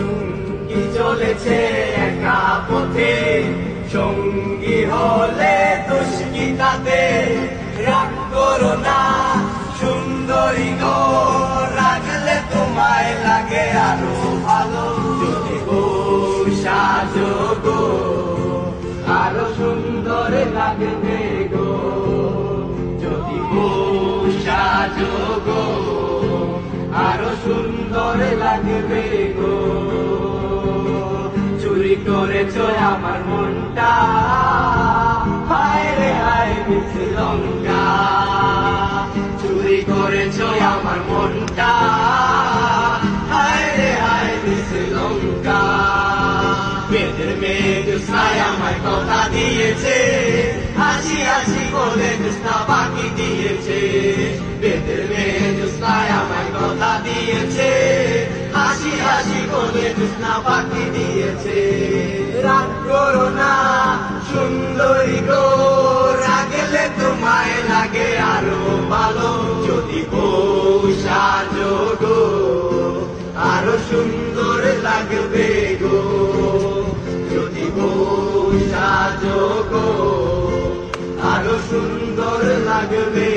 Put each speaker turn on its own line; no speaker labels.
সঙ্গী চলেছে একা পথে, সঙ্গী হলে দোষ কি তাতে? রাগ করো না সুন্দরী গো, রাগলে তোমায় লাগে আরো ভালো। যদি বউ সাজো গো, আরো সুন্দর লাগবে গো। যদি বউ সাজো গো, আরো সুন্দর লাগবে গো। চুরি করেছো আমার মনটা, হায় রে হায় মিছে লঙ্কা। চুরি করেছো আমার মনটা, হায় রে হায় মিছে লঙ্কা। বেদের মেয়ে জোৎস্নায় আমায় কথা দিয়েছে, হাসি হাসি বলে জোৎস্না বাকি দিয়েছে। বেদের মেয়ে জোৎস্নায় আমায় কথা দিয়েছে, হাসি হাসি বলে জোৎস্না বাকি দিয়েছে। রাগ করো না সুন্দরী গো, রাগলে তোমায় লাগে আরো ভালো। যদি বউ সাজো গো, আরো সুন্দর লাগবে গো। যদি বউ সাজো গো, আরো সুন্দর লাগবে